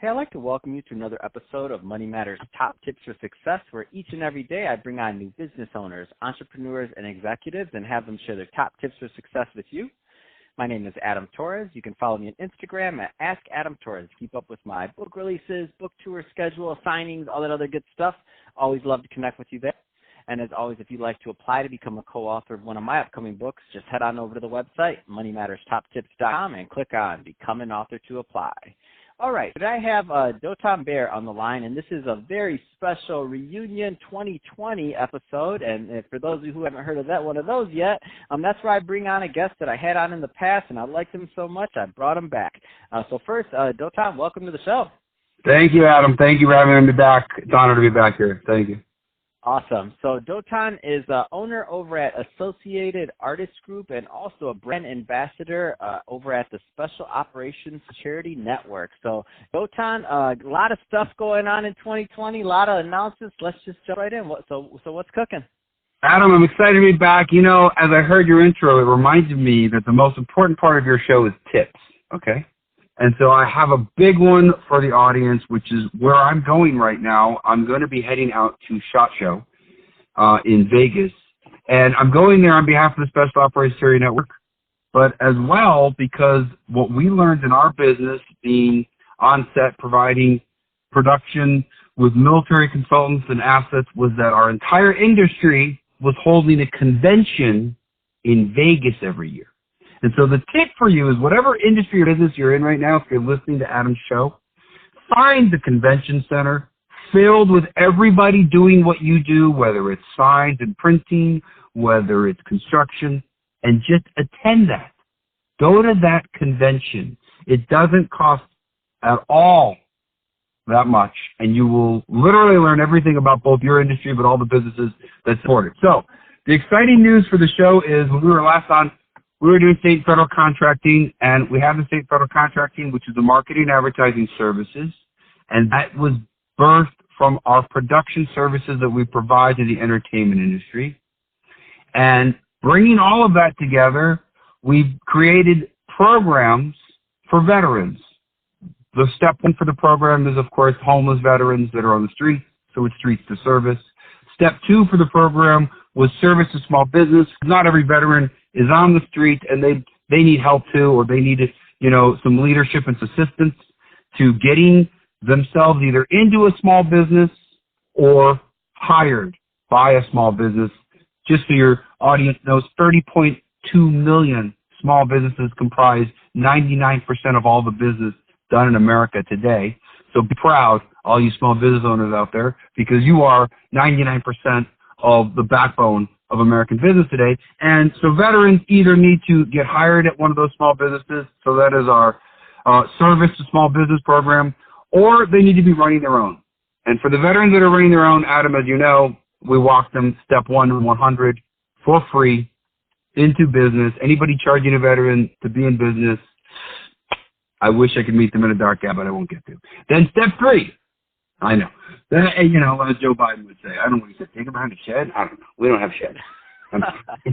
Hey, I'd like to welcome you to another episode of Money Matters Top Tips for Success, where each and every day I bring on new business owners, entrepreneurs, and executives and have them share their top tips for success with you. My name is Adam Torres. You can follow me on Instagram at AskAdamTorres. Keep up with my book releases, book tour schedule, signings, all that other good stuff. Always love to connect with you there. And as always, if you'd like to apply to become a co-author of one of my upcoming books, just head on over to the website, moneymatterstoptips.com, and click on Become an Author to apply. All right, today I have Dotan Baer on the line, and this is a very special reunion 2020 episode. And for those of you who haven't heard of one of those yet, that's where I bring on a guest that I had on in the past, and I liked him so much I brought him back. So first, Dotan, welcome to the show. Thank you, Adam. Thank you for having me back. It's an honor to be back here. Thank you. Awesome. So Dotan is owner over at Associated Artists Group and also a brand ambassador over at the Special Operations Charity Network. So Dotan, a lot of stuff going on in 2020, a lot of announcements. Let's just jump right in. So what's cooking? Adam, I'm excited to be back. You know, as I heard your intro, it reminded me that the most important part of your show is tips. Okay. And so I have a big one for the audience, which is where I'm going right now. I'm going to be heading out to SHOT Show in Vegas. And I'm going there on behalf of the Special Operations Charity Network, but as well because what we learned in our business, being on set, providing production with military consultants and assets, was that our entire industry was holding a convention in Vegas every year. And so the tip for you is whatever industry or business you're in right now, if you're listening to Adam's show, find the convention center filled with everybody doing what you do, whether it's signs and printing, whether it's construction, and just attend that. Go to that convention. It doesn't cost at all that much, and you will literally learn everything about both your industry but all the businesses that support it. So the exciting news for the show is when we were last on, we were doing state and federal contracting, and we have the state and federal contracting, which is the marketing and advertising services, and that was birthed from our production services that we provide to the entertainment industry. And bringing all of that together, we've created programs for veterans. The step one for the program is, of course, homeless veterans that are on the street, so it's Streets to Service. Step two for the program was service to small business. Not every veteran is on the street, and they need help too, or they need, some leadership and assistance to getting themselves either into a small business or hired by a small business. Just so your audience knows, 30.2 million small businesses comprise 99% of all the business done in America today. So be proud, all you small business owners out there, because you are 99% of the backbone of American business today. And so veterans either need to get hired at one of those small businesses, so that is our service to small business program, or they need to be running their own. And for the veterans that are running their own, Adam, as you know, we walk them step 1 to 100 for free into business. Anybody charging a veteran to be in business, I wish I could meet them in a dark cab, but I won't get to. Then step 3, I know. As Joe Biden would say, I don't know what he said, take them behind a shed? I don't know. We don't have sheds. I'm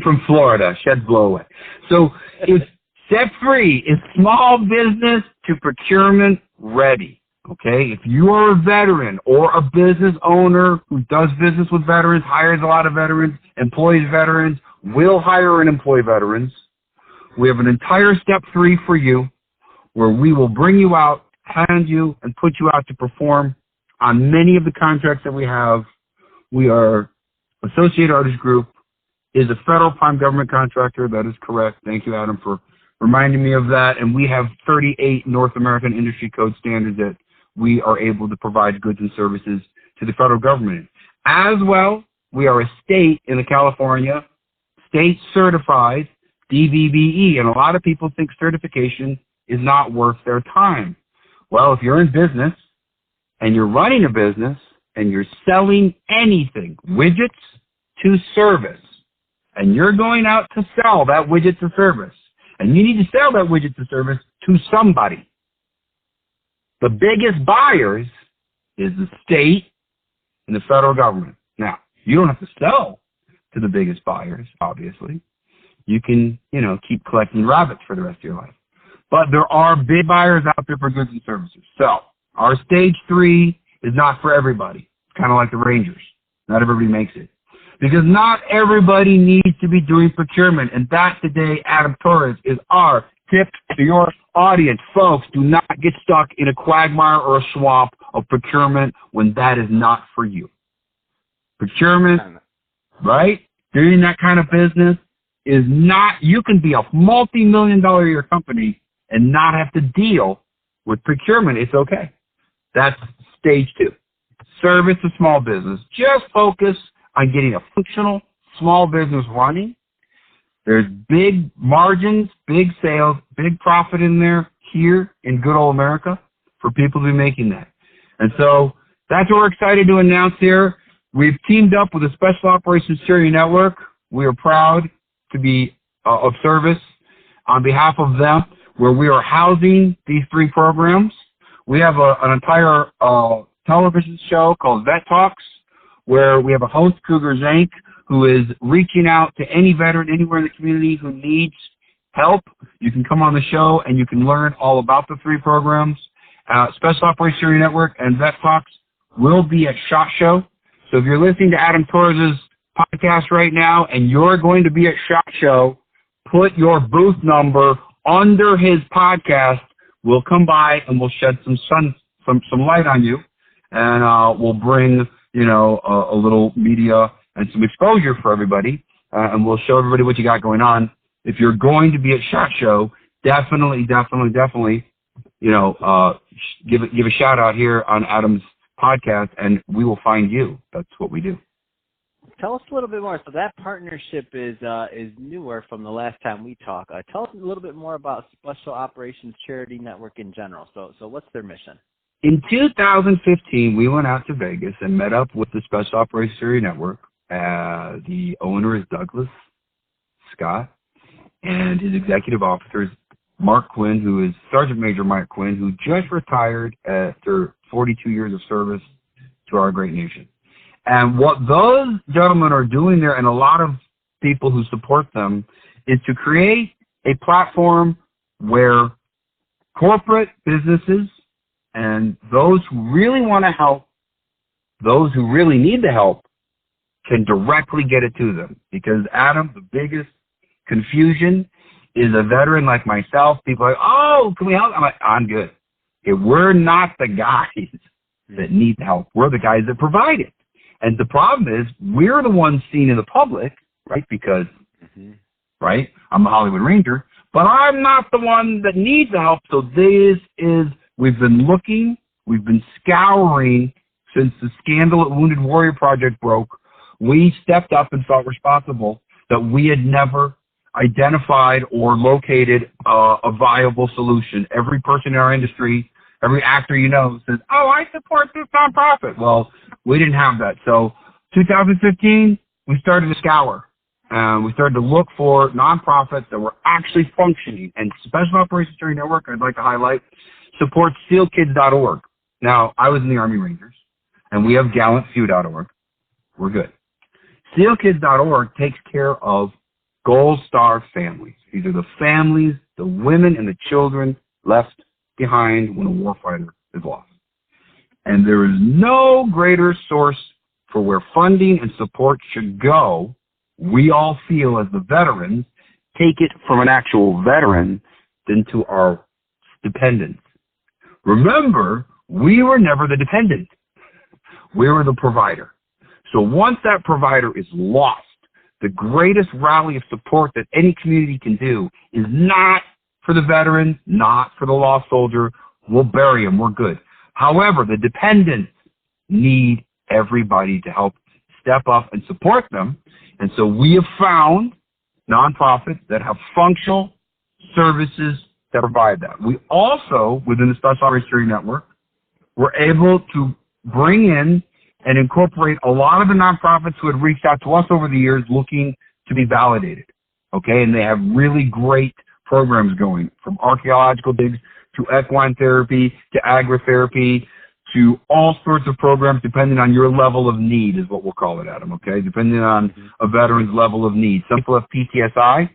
from Florida. Sheds blow away. So it's step 3 is small business to procurement ready. Okay? If you are a veteran or a business owner who does business with veterans, hires a lot of veterans, employs veterans, will hire and employ veterans, we have an entire step 3 for you where we will bring you out, hand you, and put you out to perform on many of the contracts that we have. We are Associated Artists Group, is a federal prime government contractor. That is correct. Thank you, Adam, for reminding me of that. And we have 38 North American Industry Code standards that we are able to provide goods and services to the federal government. As well, we are a state in California, state certified DVBE. And a lot of people think certification is not worth their time. Well, if you're in business, and you're running a business, and you're selling anything, widgets to service, and you're going out to sell that widget to service, and you need to sell that widget to service to somebody. The biggest buyers is the state and the federal government. Now, you don't have to sell to the biggest buyers, obviously. You can, keep collecting rabbits for the rest of your life. But there are big buyers out there for goods and services. So Our stage 3 is not for everybody. It's kind of like the Rangers. Not everybody makes it. Because not everybody needs to be doing procurement. And that today, Adam Torres, is our tip to your audience. Folks, do not get stuck in a quagmire or a swamp of procurement when that is not for you. Procurement, right? Doing that kind of business is not, you can be a multi-million-dollar a year company and not have to deal with procurement. It's okay. That's stage 2. Service a small business. Just focus on getting a functional small business running. There's big margins, big sales, big profit in there here in good old America for people to be making that. And so that's what we're excited to announce here. We've teamed up with the Special Operations Security Network. We are proud to be of service on behalf of them, where we are housing these 3 programs. We have an entire television show called Vet Talks, where we have a host, Cougar Zank, who is reaching out to any veteran anywhere in the community who needs help. You can come on the show and you can learn all about the 3 programs. Special Operations Security Network and Vet Talks will be at SHOT Show. So if you're listening to Adam Torres' podcast right now and you're going to be at SHOT Show, put your booth number under his podcast. We'll come by and we'll shed some light on you, and we'll bring, a little media and some exposure for everybody, and we'll show everybody what you got going on. If you're going to be at SHOT Show, definitely, give a shout out here on Adam's podcast, and we will find you. That's what we do. Tell us a little bit more. So that partnership is newer from the last time we talked. Tell us a little bit more about Special Operations Charity Network in general. So what's their mission? In 2015, we went out to Vegas and met up with the Special Operations Security Network. The owner is Douglas Scott, and his executive officer is Mark Quinn, who is Sergeant Major Mark Quinn, who just retired after 42 years of service to our great nation. And what those gentlemen are doing there, and a lot of people who support them, is to create a platform where corporate businesses and those who really want to help, those who really need the help, can directly get it to them. Because, Adam, the biggest confusion is a veteran like myself. People are like, oh, can we help? I'm like, I'm good. Okay, we're not the guys that need help. We're the guys that provide it. And the problem is we're the ones seen in the public, right? Because, right, I'm a Hollywood Ranger, but I'm not the one that needs the help. So we've been looking, we've been scouring since the scandal at Wounded Warrior Project broke. We stepped up and felt responsible that we had never identified or located a viable solution. Every person in our industry, every actor says, oh, I support this nonprofit. Well, we didn't have that. So 2015, we started to scour. We started to look for nonprofits that were actually functioning. And Special Operations Security Network, I'd like to highlight, supports SEALKids.org. Now, I was in the Army Rangers, and we have GallantFew.org. We're good. SEALKids.org takes care of Gold Star families. These are the families, the women, and the children left behind when a warfighter is lost. And there is no greater source for where funding and support should go. We all feel as the veterans, take it from an actual veteran than to our dependents. Remember, we were never the dependent. We were the provider. So once that provider is lost, the greatest rally of support that any community can do is not for the veteran, not for the lost soldier. We'll bury him. We're good. However, the dependents need everybody to help step up and support them. And so we have found nonprofits that have functional services that provide that. We also, within the Special Operations Security Network, were able to bring in and incorporate a lot of the nonprofits who had reached out to us over the years looking to be validated. Okay, and they have really great programs going, from archaeological digs to equine therapy to agritherapy to all sorts of programs depending on your level of need is what we'll call it, Adam, okay? Depending on a veteran's level of need. Some people have PTSI.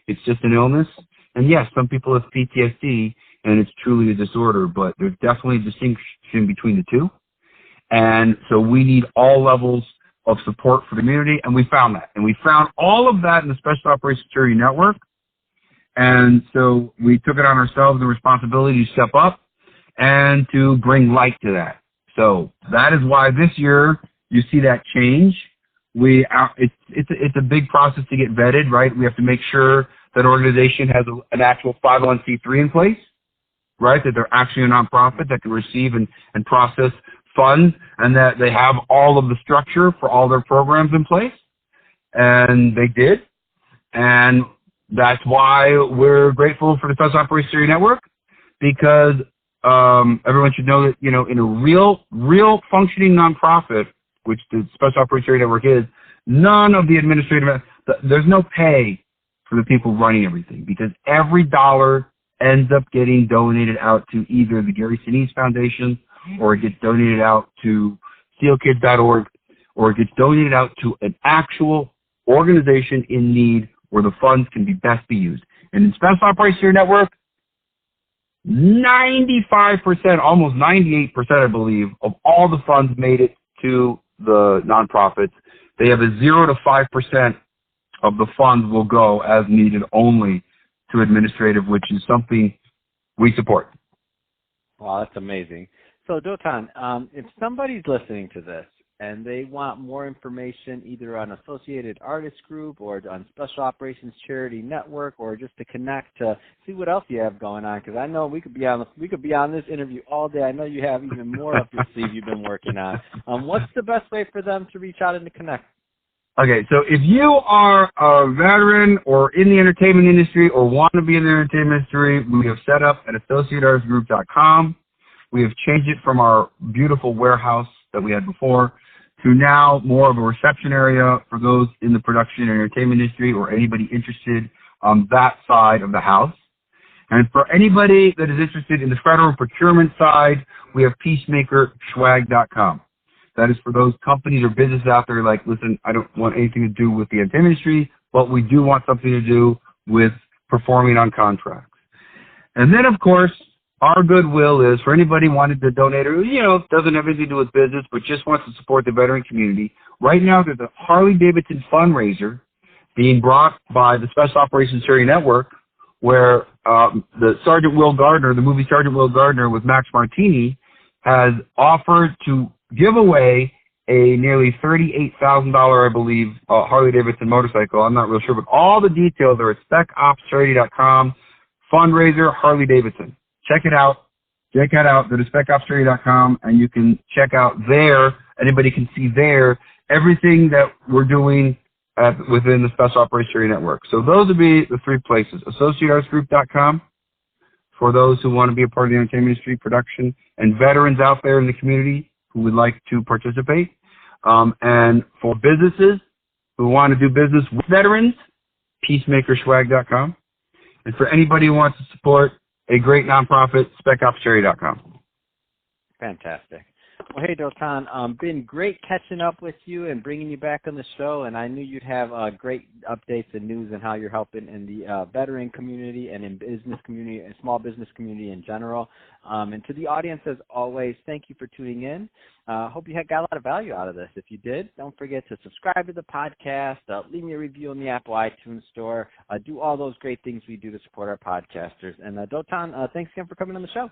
It's just an illness. And yes, some people have PTSD, and it's truly a disorder, but there's definitely a distinction between the two. And so we need all levels of support for the community, and we found that. And we found all of that in the Special Operations Security Network. And so we took it on ourselves, the responsibility to step up and to bring light to that. So that is why this year you see that change. It's a big process to get vetted, right? We have to make sure that organization has an actual 501c3 in place, right? That they're actually a nonprofit that can receive and process funds, and that they have all of the structure for all their programs in place. And they did. And that's why we're grateful for the Special Operations Security Network, because everyone should know that, you know, in a real functioning nonprofit, which the Special Operations Security Network is, none of the administrative, there's no pay for the people running everything, because every dollar ends up getting donated out to either the Gary Sinise Foundation, or it gets donated out to SteelKids.org, or it gets donated out to an actual organization in need where the funds can be best be used. And in Special Operations Security Network, 95%, almost 98%, I believe, of all the funds made it to the nonprofits. They have a 0 to 5% of the funds will go as needed only to administrative, which is something we support. Wow, that's amazing. So, Dotan, if somebody's listening to this and they want more information either on Associated Artists Group or on Special Operations Charity Network, or just to connect to see what else you have going on, because I know we could be on this interview all day. I know you have even more up your sleeve you've been working on. What's the best way for them to reach out and to connect? Okay, so if you are a veteran or in the entertainment industry or want to be in the entertainment industry, we have set up at associatedartsgroup.com. We have changed it from our beautiful warehouse that we had before to now more of a reception area for those in the production and entertainment industry or anybody interested on that side of the house. And for anybody that is interested in the federal procurement side, we have peacemakerschwag.com. That is for those companies or businesses out there like, listen, I don't want anything to do with the entertainment industry, but we do want something to do with performing on contracts. And then, of course, our goodwill is for anybody wanting to donate or, you know, doesn't have anything to do with business, but just wants to support the veteran community. Right now, there's a Harley-Davidson fundraiser being brought by the Special Operations Security Network, where the Sergeant Will Gardner, the movie Sergeant Will Gardner with Max Martini, has offered to give away a nearly $38,000, I believe, Harley-Davidson motorcycle. I'm not real sure, but all the details are at specopscharity.com, fundraiser Harley-Davidson. Check it out. Check that out. Go to specopscharity.com, and you can check out there. Anybody can see there everything that we're doing within the Special Operations Security Network. So those would be the three places. AssociateArtsGroup.com for those who want to be a part of the entertainment industry, production, and veterans out there in the community who would like to participate. And for businesses who want to do business with veterans, peacemakerschwag.com. And for anybody who wants to support a great nonprofit, specopscharity.com. Fantastic. Well, hey, Dotan, been great catching up with you and bringing you back on the show, and I knew you'd have great updates and news on how you're helping in the veteran community and in business community and small business community in general. And to the audience, as always, thank you for tuning in. Hope you got a lot of value out of this. If you did, don't forget to subscribe to the podcast, leave me a review in the Apple iTunes store, do all those great things we do to support our podcasters. And Dotan, thanks again for coming on the show.